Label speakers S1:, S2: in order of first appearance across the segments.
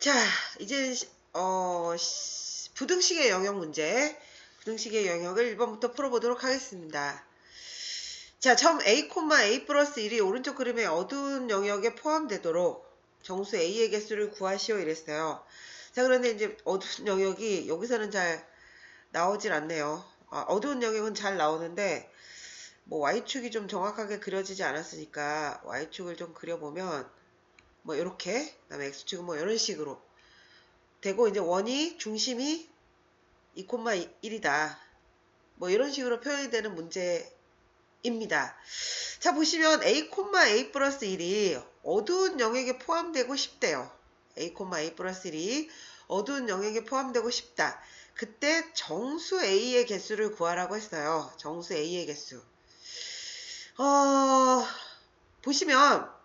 S1: 자, 이제 부등식의 영역 문제, 부등식의 영역을 1번부터 풀어보도록 하겠습니다. 자, 처음 a, a 플러스 1이 오른쪽 그림의 어두운 영역에 포함되도록 정수 a의 개수를 구하시오 이랬어요. 자, 그런데 이제 어두운 영역이 여기서는 잘 나오질 않네요. 어두운 영역은 잘 나오는데 뭐 y축이 좀 정확하게 그려지지 않았으니까 y축을 좀 그려보면 뭐 이렇게, 그다음에 x축은 뭐 이런 식으로 되고, 이제 원이 중심이 2,1이다. 뭐 이런 식으로 표현이 되는 문제입니다. 자, 보시면 a, a 플러스 1이 어두운 영역에 포함되고 싶대요. a, a 플러스 1이 어두운 영역에 포함되고 싶다. 그때 정수 a의 개수를 구하라고 했어요. 정수 a의 개수. 보시면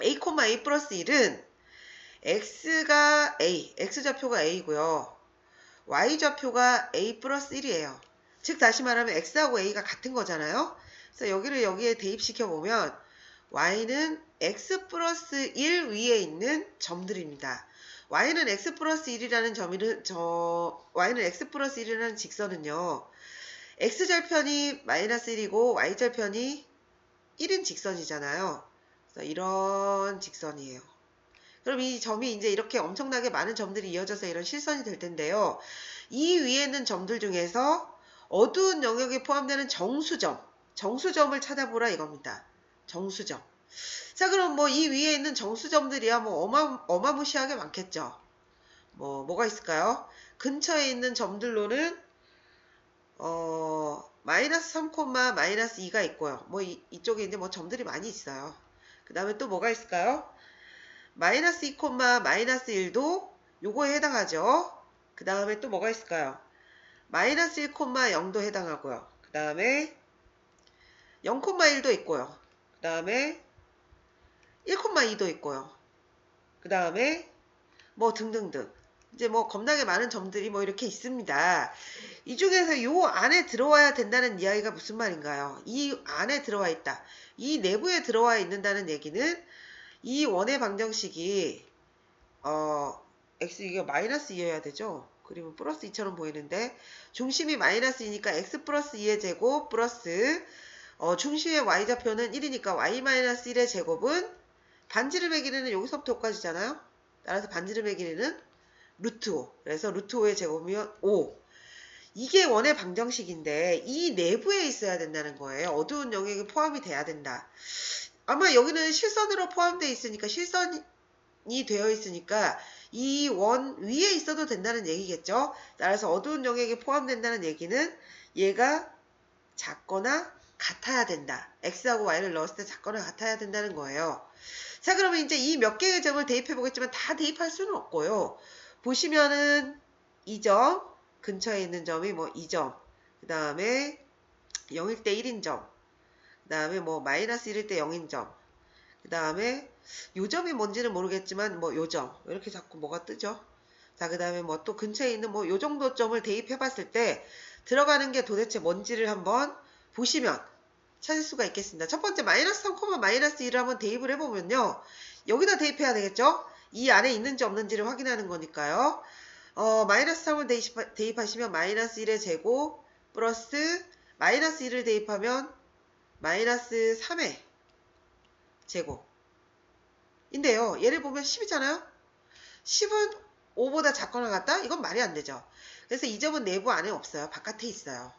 S1: a, a 플러스 1은 x가 a, x좌표가 a고요. y좌표가 a 플러스 1이에요. 즉 다시 말하면 x하고 a가 같은 거잖아요. 그래서 여기를 여기에 대입시켜 보면 y는 x 플러스 1 위에 있는 점들입니다. y는 x 플러스 1이라는 y는 x 플러스 1이라는 직선은요. x절편이 마이너스 1이고 y절편이 1인 직선이잖아요. 그래서 이런 직선이에요. 그럼 이 점이 이제 이렇게 엄청나게 많은 점들이 이어져서 이런 실선이 될 텐데요. 이 위에 있는 점들 중에서 어두운 영역에 포함되는 정수점을 찾아보라 이겁니다. 정수점. 자, 그럼 뭐 이 위에 있는 정수점들이야 뭐 어마무시하게 많겠죠. 뭐가 있을까요? 근처에 있는 점들로는 마이너스 3, 마이너스 2가 있고요. 뭐 이쪽에 이제 뭐 점들이 많이 있어요. 그 다음에 또 뭐가 있을까요? 마이너스 2, 마이너스 1도 요거에 해당하죠. 그 다음에 또 뭐가 있을까요? 마이너스 1, 0도 해당하고요. 그 다음에 0,1도 있고요. 그 다음에 1,2도 있고요. 그 다음에 뭐 등등등. 이제 뭐 겁나게 많은 점들이 뭐 이렇게 있습니다. 이 중에서 요 안에 들어와야 된다는 이야기가 무슨 말인가요? 이 안에 들어와 있다. 이 내부에 들어와 있는다는 얘기는 이 원의 방정식이 x 이게 마이너스 2여야 되죠? 그리면 플러스 2처럼 보이는데 중심이 마이너스 2니까 x 플러스 2의 제곱 플러스 중심의 y좌표는 1이니까 y 마이너스 1의 제곱은 반지름의 길이는 여기서부터 여기까지잖아요. 따라서 반지름의 길이는 루트 5. 그래서 루트 5의 제곱이면 5. 이게 원의 방정식인데 이 내부에 있어야 된다는 거예요. 어두운 영역이 포함이 돼야 된다. 아마 여기는 실선으로 포함되어 있으니까 실선이 되어 있으니까 이 원 위에 있어도 된다는 얘기겠죠. 따라서 어두운 영역에 포함된다는 얘기는 얘가 작거나 같아야 된다. x하고 y를 넣었을 때 작거나 같아야 된다는 거예요. 자, 그러면 이제 이 몇 개의 점을 대입해 보겠지만 다 대입할 수는 없고요. 보시면은 2점, 근처에 있는 점이 뭐 2점, 그 다음에 0일 때 1인 점, 그 다음에 뭐 마이너스 1일 때 0인 점, 그 다음에 요 점이 뭔지는 모르겠지만 뭐 요 점, 이렇게 자꾸 뭐가 뜨죠. 자, 그 다음에 뭐 또 근처에 있는 뭐 요 정도 점을 대입해 봤을 때 들어가는 게 도대체 뭔지를 한번 보시면 찾을 수가 있겠습니다. 첫 번째 마이너스 3, 마이너스 1을 한번 대입을 해보면요. 여기다 대입해야 되겠죠? 이 안에 있는지 없는지를 확인하는 거니까요. 마이너스 3을 대입하시면 마이너스 1의 제곱 플러스 마이너스 1을 대입하면 마이너스 3의 제곱 인데요. 얘를 보면 10이잖아요. 10은 5보다 작거나 같다? 이건 말이 안 되죠. 그래서 이 점은 내부 안에 없어요. 바깥에 있어요.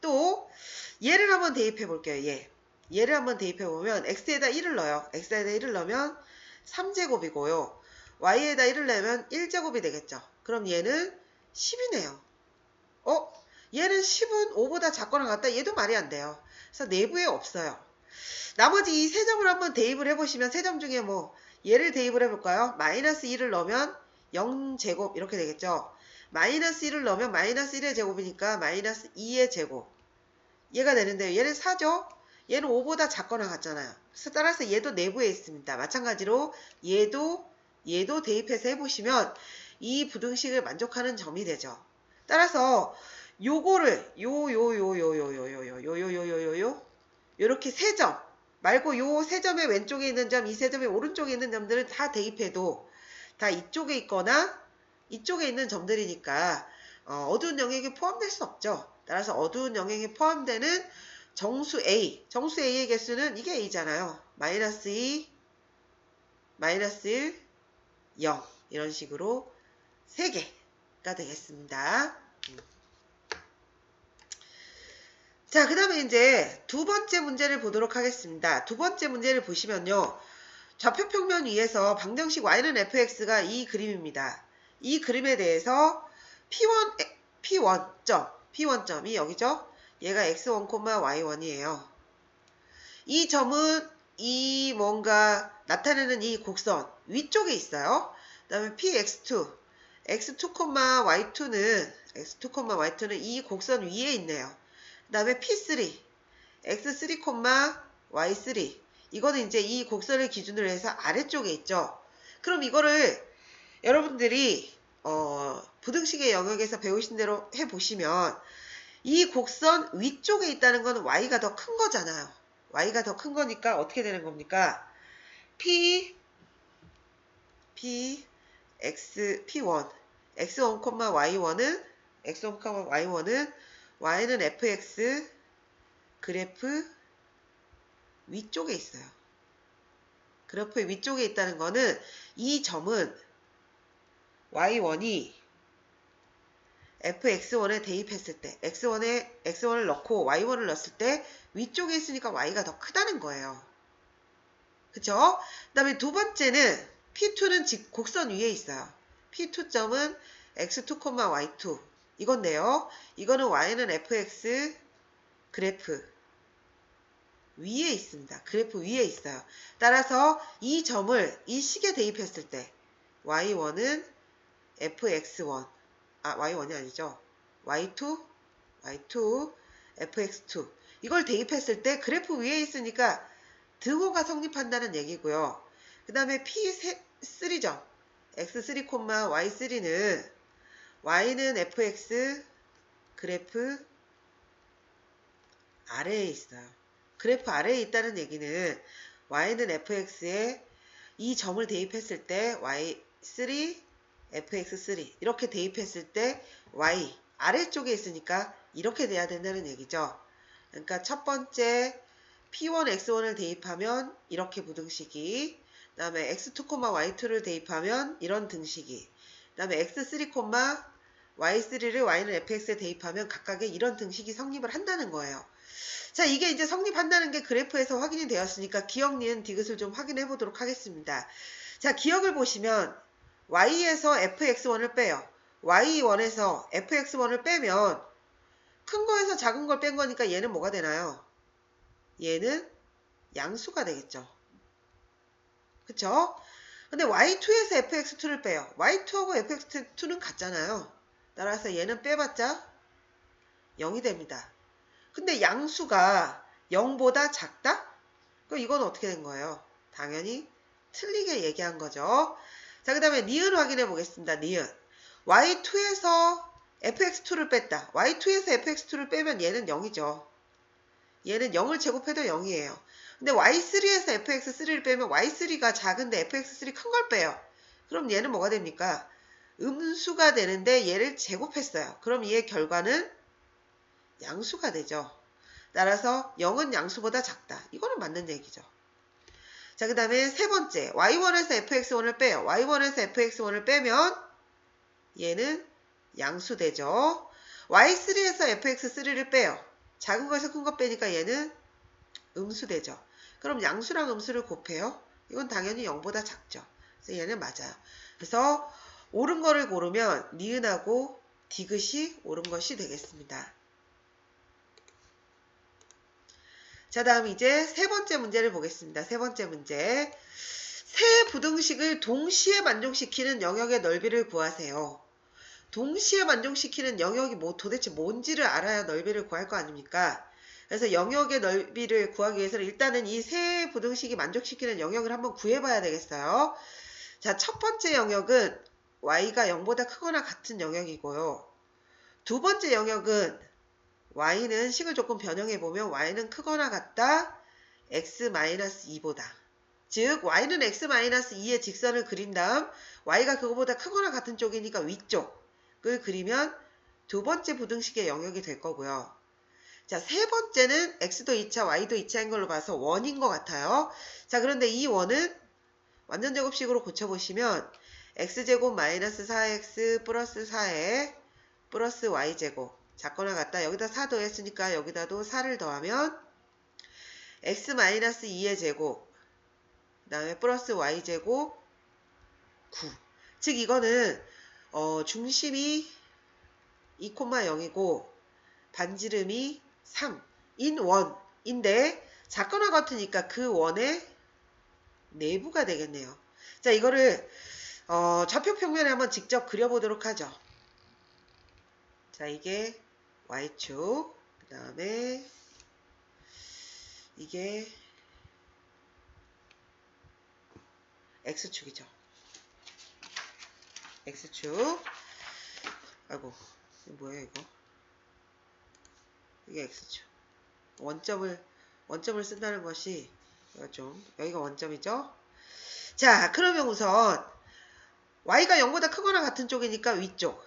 S1: 또 얘를 한번 대입해 볼게요. 얘를 한번 대입해 보면 x에다 1을 넣어요. x에다 1을 넣으면 3제곱이고요. y에다 1을 넣으면 1제곱이 되겠죠. 그럼 얘는 10이네요. 얘는 10은 5보다 작거나 같다? 얘도 말이 안 돼요. 그래서 내부에 없어요. 나머지 이 세 점을 한번 대입을 해보시면 세 점 중에 뭐 얘를 대입을 해볼까요? 마이너스 1을 넣으면 0제곱 이렇게 되겠죠. 마이너스 1을 넣으면 마이너스 1의 제곱이니까 마이너스 2의 제곱 얘가 되는데요. 얘는 4죠. 얘는 5보다 작거나 같잖아요. 그래서 따라서 얘도 내부에 있습니다. 마찬가지로 얘도 대입해서 해보시면 이 부등식을 만족하는 점이 되죠. 따라서 요거를 요렇게 세 점 말고 요 세 점의 왼쪽에 있는 점, 이 세 점의 오른쪽에 있는 점들을 다 대입해도 다 이쪽에 있거나 이쪽에 있는 점들이니까 어두운 영역에 포함될 수 없죠. 따라서 어두운 영역에 포함되는 정수 A의 개수는 이게 A잖아요. 마이너스 2, 마이너스 1, 0 이런 식으로 3개가 되겠습니다. 자, 그 다음에 이제 두 번째 문제를 보도록 하겠습니다. 두 번째 문제를 보시면요. 좌표평면 위에서 방정식 y는 fx가 이 그림입니다. 이 그림에 대해서 P1점이 여기죠. 얘가 x1, y1이에요. 이 점은 이 뭔가 나타내는 이 곡선 위쪽에 있어요. 그 다음에 Px2, x2, y2는 이 곡선 위에 있네요. 그 다음에 P3, x3, y3 이거는 이제 이 곡선을 기준으로 해서 아래쪽에 있죠. 그럼 이거를 여러분들이 부등식의 영역에서 배우신 대로 해보시면 이 곡선 위쪽에 있다는 건 y가 더 큰 거잖아요. y가 더 큰 거니까 어떻게 되는 겁니까? P1, x1, y는 fx 그래프 위쪽에 있어요. 그래프 위쪽에 있다는 거는 이 점은 y1이 fx1에 대입했을 때 x1을 넣고 y1을 넣었을 때 위쪽에 있으니까 y가 더 크다는 거예요. 그쵸? 그 다음에 두 번째는 P2는 곡선 위에 있어요. P2점은 x2, y2 이건데요. 이거는 y는 fx 그래프 위에 있습니다. 그래프 위에 있어요. 따라서 이 점을 이 식에 대입했을 때 y1은 fx1 y1이 아니죠. y2 fx2 이걸 대입했을 때 그래프 위에 있으니까 등호가 성립한다는 얘기고요. 그 다음에 P3점 x3, y3는 y는 fx 그래프 아래에 있어요. 그래프 아래에 있다는 얘기는 y는 fx에 이 점을 대입했을 때 y3, fx3 이렇게 대입했을 때 y 아래쪽에 있으니까 이렇게 돼야 된다는 얘기죠. 그러니까 첫 번째 P1, x1을 대입하면 이렇게 부등식이, 그 다음에 x2, y2를 대입하면 이런 등식이, 그 다음에 x3, y3를 y는 fx에 대입하면 각각의 이런 등식이 성립을 한다는 거예요. 자, 이게 이제 성립한다는 게 그래프에서 확인이 되었으니까 기억, 니은, 디귿을 좀 확인해 보도록 하겠습니다. 자, 기억을 보시면 y에서 fx1을 빼요. y1에서 fx1을 빼면 큰 거에서 작은 걸 뺀 거니까 얘는 뭐가 되나요? 얘는 양수가 되겠죠. 그쵸? 근데 y2에서 fx2를 빼요. y2하고 fx2는 같잖아요. 따라서 얘는 빼봤자 0이 됩니다. 근데 양수가 0보다 작다? 그럼 이건 어떻게 된 거예요? 당연히 틀리게 얘기한 거죠. 자, 그 다음에 니은 확인해 보겠습니다. 니은. y2에서 fx2를 뺐다. y2에서 fx2를 빼면 얘는 0이죠. 얘는 0을 제곱해도 0이에요. 근데 y3에서 fx3를 빼면 y3가 작은데 fx3 큰 걸 빼요. 그럼 얘는 뭐가 됩니까? 음수가 되는데 얘를 제곱했어요. 그럼 얘의 결과는 양수가 되죠. 따라서 0은 양수보다 작다. 이거는 맞는 얘기죠. 자, 그 다음에 세 번째 y1에서 fx1을 빼요. y1에서 fx1을 빼면 얘는 양수 되죠. y3에서 fx3를 빼요. 작은 거에서 큰 거 빼니까 얘는 음수 되죠. 그럼 양수랑 음수를 곱해요. 이건 당연히 0보다 작죠. 그래서 얘는 맞아요. 그래서 옳은 거를 고르면 니은하고 디귿이 옳은 것이 되겠습니다. 자, 다음 이제 세 번째 문제를 보겠습니다. 세 번째 문제. 세 부등식을 동시에 만족시키는 영역의 넓이를 구하세요. 동시에 만족시키는 영역이 도대체 뭔지를 알아야 넓이를 구할 거 아닙니까? 그래서 영역의 넓이를 구하기 위해서는 일단은 이 세 부등식이 만족시키는 영역을 한번 구해봐야 되겠어요. 자, 첫 번째 영역은 y가 0보다 크거나 같은 영역이고요. 두 번째 영역은 y는 식을 조금 변형해보면 y는 크거나 같다 x-2보다. 즉 y는 x-2의 직선을 그린 다음 y가 그거보다 크거나 같은 쪽이니까 위쪽을 그리면 두 번째 부등식의 영역이 될 거고요. 자, 세 번째는 x도 2차, y도 2차인 걸로 봐서 원인 것 같아요. 자, 그런데 이 원은 완전 제곱식으로 고쳐보시면 x제곱 마이너스 4x 플러스 4에 플러스 y제곱 작거나 같다. 여기다 4 더했으니까 여기다도 4를 더하면 x-2의 제곱 그 다음에 플러스 y제곱 9. 즉 이거는 중심이 2,0이고 반지름이 3인 원인데 작거나 같으니까 그 원의 내부가 되겠네요. 자, 이거를 좌표 평면에 한번 직접 그려보도록 하죠. 자, 이게 y축, 그 다음에 이게 x축이죠. x축. 아이고, 이거 뭐야 이거? 이게 x축. 원점을 쓴다는 것이 여기가 원점이죠. 자, 그러면 우선 y가 0보다 크거나 같은 쪽이니까 위쪽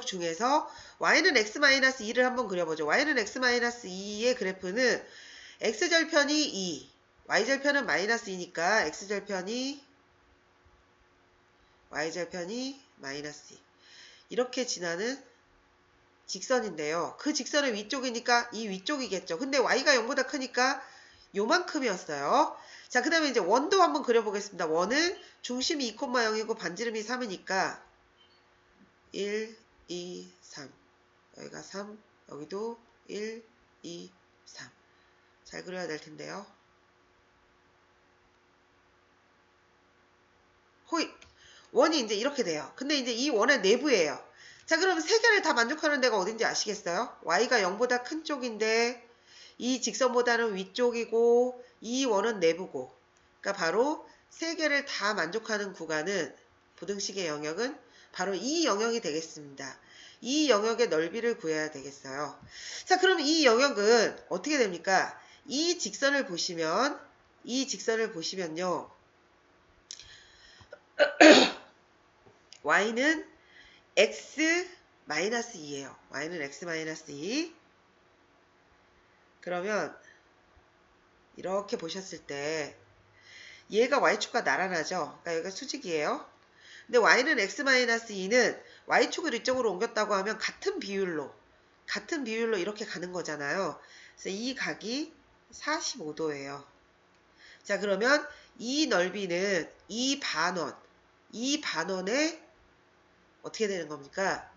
S1: 중에서 y는 x-2를 한번 그려보죠. y는 x-2의 그래프는 x절편이 2, y절편은 마이너스 2니까 x절편이 y절편이 마이너스 2 이렇게 지나는 직선인데요. 그 직선의 위쪽이니까 이 위쪽이겠죠. 근데 y가 0보다 크니까 요만큼이었어요. 자, 그 다음에 이제 원도 한번 그려보겠습니다. 원은 중심이 2,0이고 반지름이 3이니까 1, 2, 3 여기가 3, 여기도 1, 2, 3 잘 그려야 될 텐데요. 호잇! 원이 이제 이렇게 돼요. 근데 이제 이 원의 내부예요. 자, 그럼 세 개를 다 만족하는 데가 어딘지 아시겠어요? y가 0보다 큰 쪽인데 이 직선보다는 위쪽이고 이 원은 내부고, 그러니까 바로 세 개를 다 만족하는 구간은 부등식의 영역은 바로 이 영역이 되겠습니다. 이 영역의 넓이를 구해야 되겠어요. 자, 그럼 이 영역은 어떻게 됩니까? 이 직선을 보시면요. y는 x-2예요. y는 x-2. 그러면 이렇게 보셨을 때 얘가 y축과 나란하죠. 그러니까 여기가 수직이에요. 근데 y는 x-2는 y축을 이쪽으로 옮겼다고 하면 같은 비율로 이렇게 가는 거잖아요. 그래서 이 각이 45도예요. 자, 그러면 이 넓이는 이 반원에 어떻게 되는 겁니까?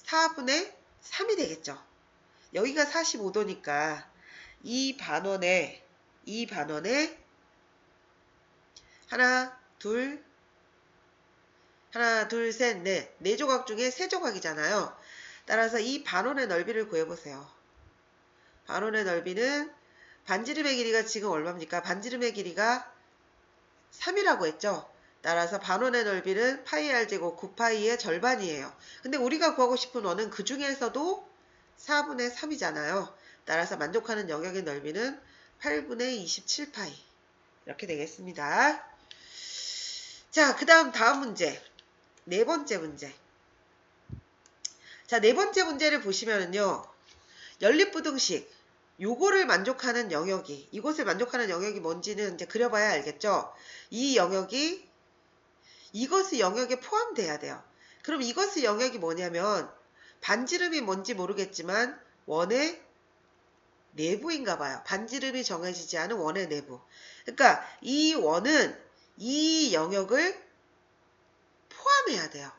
S1: 4분의 3이 되겠죠. 여기가 45도니까 이 반원에 하나, 둘, 셋, 넷. 네 조각 중에 세 조각이잖아요. 따라서 이 반원의 넓이를 구해보세요. 반원의 넓이는 반지름의 길이가 지금 얼마입니까? 반지름의 길이가 3이라고 했죠. 따라서 반원의 넓이는 파이 r제곱 9파이의 절반이에요. 근데 우리가 구하고 싶은 원은 그 중에서도 4분의 3이잖아요. 따라서 만족하는 영역의 넓이는 8분의 27파이. 이렇게 되겠습니다. 자, 그 다음 문제. 네 번째 문제. 자, 네 번째 문제를 보시면은요. 연립부등식. 요거를 만족하는 영역이, 이곳을 만족하는 영역이 뭔지는 이제 그려봐야 알겠죠? 이 영역이 이것의 영역에 포함돼야 돼요. 그럼 이것의 영역이 뭐냐면 반지름이 뭔지 모르겠지만 원의 내부인가 봐요. 반지름이 정해지지 않은 원의 내부. 그러니까 이 원은 이 영역을 포함해야 돼요.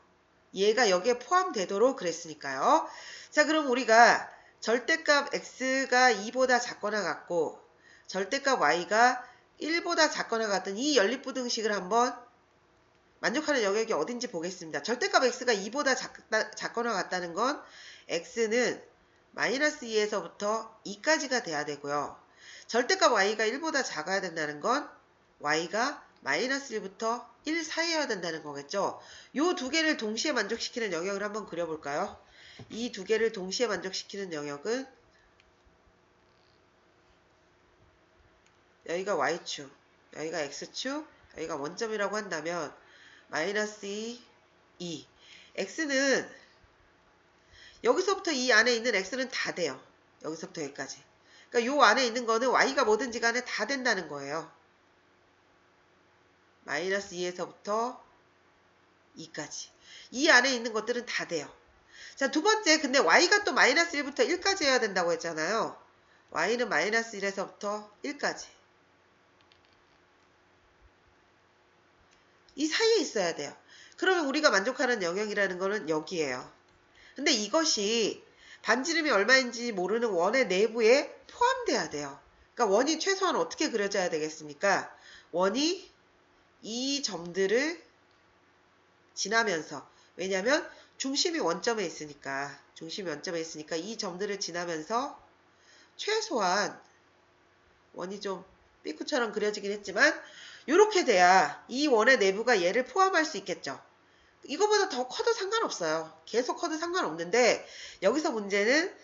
S1: 얘가 여기에 포함되도록 그랬으니까요. 자, 그럼 우리가 절대값 x가 2보다 작거나 같고 절대값 y가 1보다 작거나 같은 이 연립부등식을 한번 만족하는 영역이 어딘지 보겠습니다. 절대값 x가 2보다 작거나 같다는 건 x는 마이너스 2에서부터 2까지가 돼야 되고요. 절대값 y가 1보다 작아야 된다는 건 y가 마이너스 1부터 1 사이여야 된다는 거겠죠. 요 두 개를 동시에 만족시키는 영역을 한번 그려볼까요? 이 두 개를 동시에 만족시키는 영역은 여기가 y축, 여기가 x축, 여기가 원점이라고 한다면 마이너스 2. x는 여기서부터 이 안에 있는 x는 다 돼요. 여기서부터 여기까지. 그러니까 요 안에 있는 거는 y가 뭐든지 간에 다 된다는 거예요. 마이너스 2에서부터 2까지. 이 안에 있는 것들은 다 돼요. 자, 두 번째, 근데 y가 또 마이너스 1부터 1까지 해야 된다고 했잖아요. y는 마이너스 1에서부터 1까지. 이 사이에 있어야 돼요. 그러면 우리가 만족하는 영역이라는 거는 여기에요. 근데 이것이 반지름이 얼마인지 모르는 원의 내부에 포함돼야 돼요. 그러니까 원이 최소한 어떻게 그려져야 되겠습니까? 원이 이 점들을 지나면서, 왜냐하면 중심이 원점에 있으니까 이 점들을 지나면서 최소한 원이 좀 삐꾸처럼 그려지긴 했지만 이렇게 돼야 이 원의 내부가 얘를 포함할 수 있겠죠. 이거보다 더 커도 상관없어요. 계속 커도 상관없는데 여기서 문제는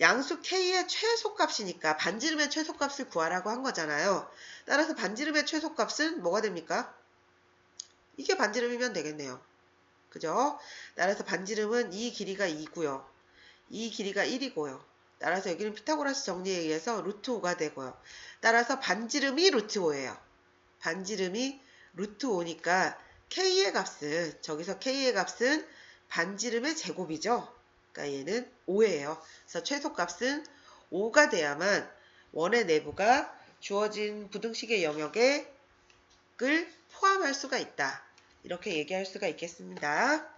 S1: 양수 K의 최소값이니까 반지름의 최소값을 구하라고 한 거잖아요. 따라서 반지름의 최소값은 뭐가 됩니까? 이게 반지름이면 되겠네요. 그죠? 따라서 반지름은 이 길이가 2고요. 이 길이가 1이고요. 따라서 여기는 피타고라스 정리에 의해서 루트 5가 되고요. 따라서 반지름이 루트 5예요. 반지름이 루트 5니까 K의 값은, 저기서 K의 값은 반지름의 제곱이죠. 그러니까 얘는 5예요. 그래서 최소값은 5가 돼야만 원의 내부가 주어진 부등식의 영역에 을 포함할 수가 있다. 이렇게 얘기할 수가 있겠습니다.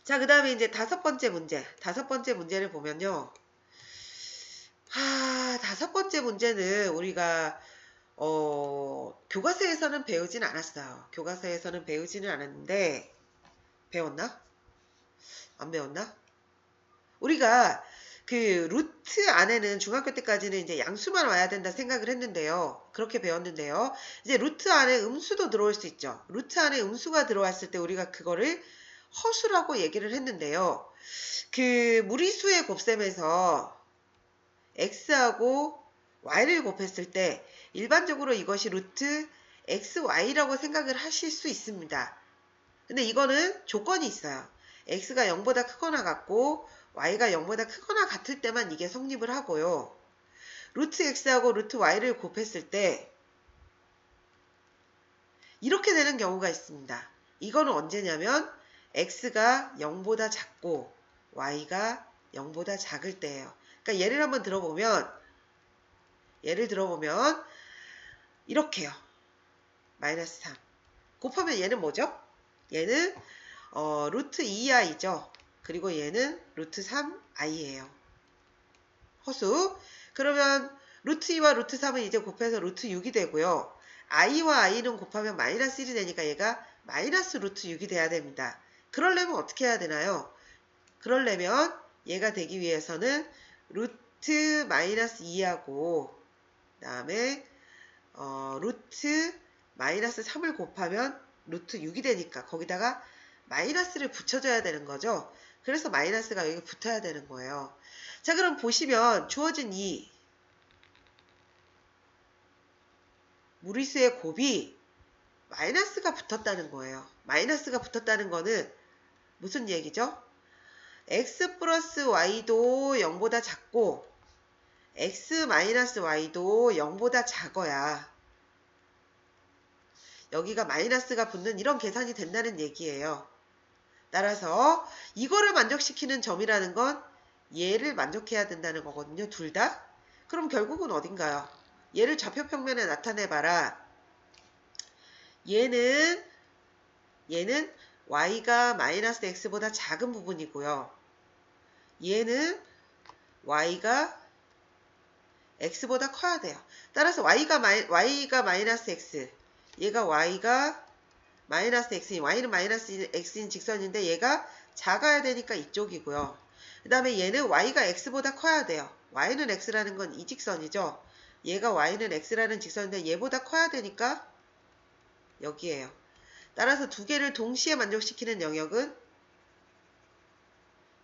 S1: 자, 그 다음에 이제 다섯 번째 문제. 다섯 번째 문제를 보면요. 다섯 번째 문제는 우리가 교과서에서는 배우진 않았어요. 교과서에서는 배우지는 않았는데 배웠나? 안 배웠나? 우리가 그 루트 안에는 중학교 때까지는 이제 양수만 와야 된다 생각을 했는데요. 그렇게 배웠는데요. 이제 루트 안에 음수도 들어올 수 있죠. 루트 안에 음수가 들어왔을 때 우리가 그거를 허수라고 얘기를 했는데요. 그 무리수의 곱셈에서 x하고 y를 곱했을 때 일반적으로 이것이 루트 xy라고 생각을 하실 수 있습니다. 근데 이거는 조건이 있어요. x가 0보다 크거나 같고 y가 0보다 크거나 같을 때만 이게 성립을 하고요. 루트 x하고 루트 y를 곱했을 때 이렇게 되는 경우가 있습니다. 이거는 언제냐면 x가 0보다 작고 y가 0보다 작을 때예요. 그러니까 예를 들어보면 이렇게요. 마이너스 3 곱하면 얘는 뭐죠? 얘는 루트 2i죠. 그리고 얘는 루트 3i예요. 허수. 그러면 루트 2와 루트 3은 이제 곱해서 루트 6이 되고요. i와 i는 곱하면 마이너스 1이 되니까 얘가 마이너스 루트 6이 돼야 됩니다. 그러려면 어떻게 해야 되나요? 그러려면 얘가 되기 위해서는 루트 마이너스 2하고 그 다음에 루트 마이너스 3을 곱하면 루트 6이 되니까 거기다가 마이너스를 붙여줘야 되는 거죠. 그래서 마이너스가 여기 붙어야 되는 거예요. 자, 그럼 보시면 주어진 이 무리수의 곱이 마이너스가 붙었다는 거예요. 마이너스가 붙었다는 거는 무슨 얘기죠? x 플러스 y도 0보다 작고 x 마이너스 y도 0보다 작아야 여기가 마이너스가 붙는 이런 계산이 된다는 얘기예요. 따라서 이거를 만족시키는 점이라는 건 얘를 만족해야 된다는 거거든요. 둘 다. 그럼 결국은 어딘가요? 얘를 좌표평면에 나타내봐라. 얘는 y가 마이너스 x보다 작은 부분이고요. 얘는 y가 x보다 커야 돼요. 따라서 y가 마이너스 x, 얘가 y가 마이너스 x인, y는 마이너스 x인 직선인데 얘가 작아야 되니까 이쪽이고요. 그 다음에 얘는 y가 x보다 커야 돼요. y는 x라는 건 이 직선이죠. 얘가 y는 x라는 직선인데 얘보다 커야 되니까 여기에요. 따라서 두 개를 동시에 만족시키는 영역은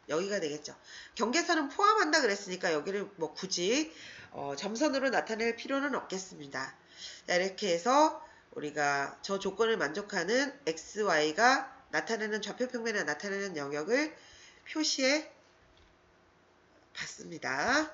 S1: 여기가 되겠죠. 경계선은 포함한다 그랬으니까 여기를 뭐 굳이 점선으로 나타낼 필요는 없겠습니다. 자, 이렇게 해서 우리가 저 조건을 만족하는 xy가 나타내는 좌표평면에 나타내는 영역을 표시해 봤습니다.